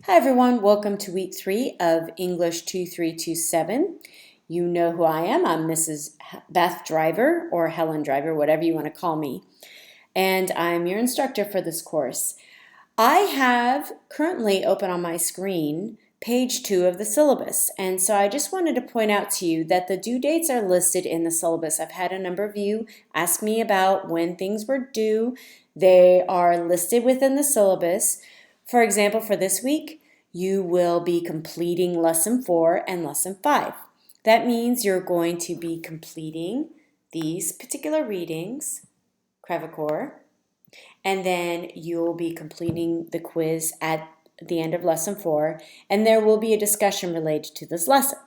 Hi everyone, welcome to week 3 of English 2327. You know who I am. I'm Mrs. Beth Driver or Helen Driver, whatever you want to call me. And I'm your instructor for this course. I have currently open on my screen page 2 of the syllabus. And so I just wanted to point out to you that the due dates are listed in the syllabus. I've had a number of you ask me about when things were due. They are listed within the syllabus. For example, for this week, you will be completing Lesson 4 and Lesson 5. That means you're going to be completing these particular readings, Crevecoeur, and then you'll be completing the quiz at the end of Lesson 4, and there will be a discussion related to this lesson.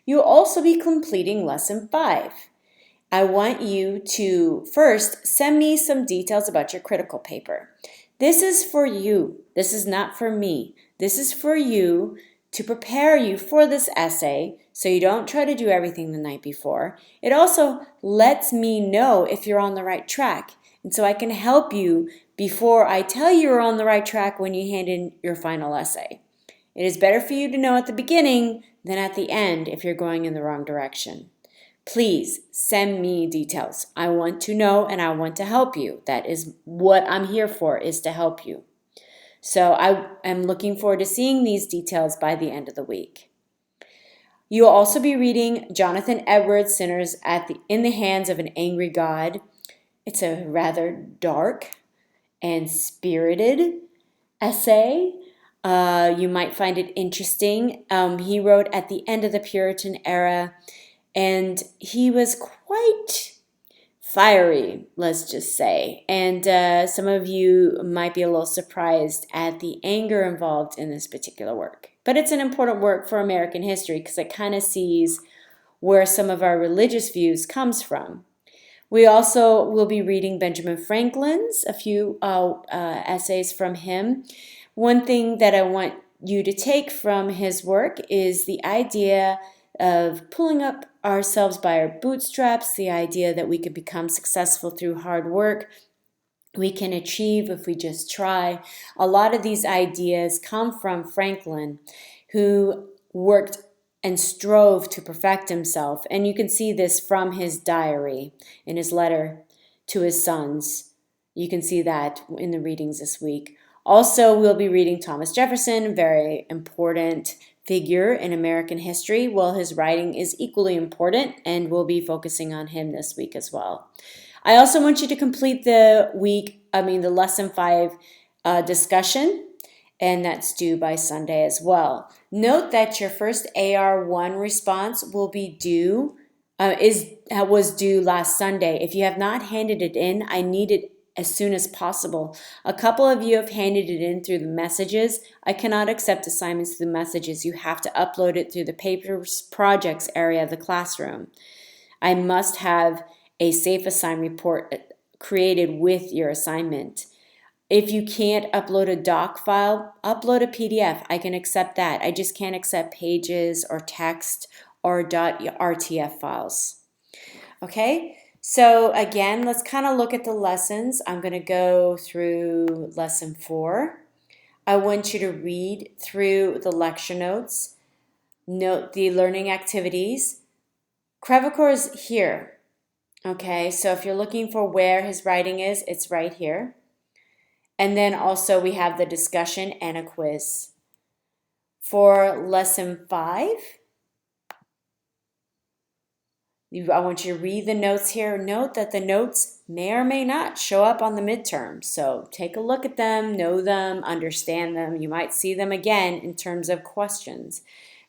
You'll also be completing Lesson 5. I want you to first send me some details about your critical paper. This is for you. This is not for me. This is for you to prepare you for this essay so you don't try to do everything the night before. It also lets me know if you're on the right track, and so I can help you before I tell you you're on the right track when you hand in your final essay. It is better for you to know at the beginning than at the end if you're going in the wrong direction. Please send me details. I want to know and I want to help you. That is what I'm here for, is to help you. So I am looking forward to seeing these details by the end of the week. You'll also be reading Jonathan Edwards' Sinners in the Hands of an Angry God. It's a rather dark and spirited essay. You might find it interesting. He wrote at the end of the Puritan era, and he was quite fiery, let's just say. And some of you might be a little surprised at the anger involved in this particular work. But it's an important work for American history because it kind of sees where some of our religious views comes from. We also will be reading Benjamin Franklin's, a few essays from him. One thing that I want you to take from his work is the idea of pulling up ourselves by our bootstraps, the idea that we could become successful through hard work. We can achieve if we just try. A lot of these ideas come from Franklin, who worked and strove to perfect himself. And you can see this from his diary in his letter to his sons. You can see that in the readings this week. Also, we'll be reading Thomas Jefferson, very important figure in American history. Well, his writing is equally important, and we'll be focusing on him this week as well. I also want you to complete the Lesson 5 discussion, and that's due by Sunday as well. Note that your first AR1 response will be was due last Sunday. If you have not handed it in, I need it as soon as possible. A couple of you have handed it in through the messages. I cannot accept assignments through the messages. You have to upload it through the papers projects area of the classroom. I must have a safe assign report created with your assignment. If you can't upload a doc file, upload a PDF. I can accept that. I just can't accept pages or text or .rtf files. Okay? So again, let's kind of look at the lessons. I'm going to go through Lesson 4. I want you to read through the lecture notes, note the learning activities. Crevecoeur is here. Okay, so if you're looking for where his writing is, it's right here. And then also we have the discussion and a quiz. For Lesson 5, I want you to read the notes here. Note that the notes may or may not show up on the midterm. So take a look at them, know them, understand them. You might see them again in terms of questions.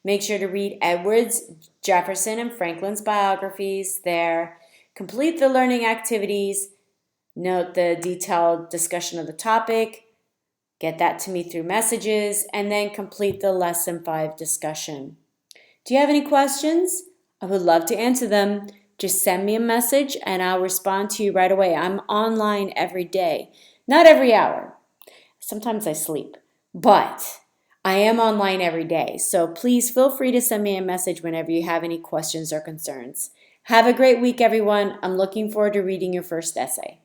Make sure to read Edwards, Jefferson, and Franklin's biographies there. Complete the learning activities. Note the detailed discussion of the topic. Get that to me through messages. And then complete the Lesson 5 discussion. Do you have any questions? I would love to answer them. Just send me a message and I'll respond to you right away. I'm online every day. Not every hour. Sometimes I sleep. But I am online every day. So please feel free to send me a message whenever you have any questions or concerns. Have a great week, everyone. I'm looking forward to reading your first essay.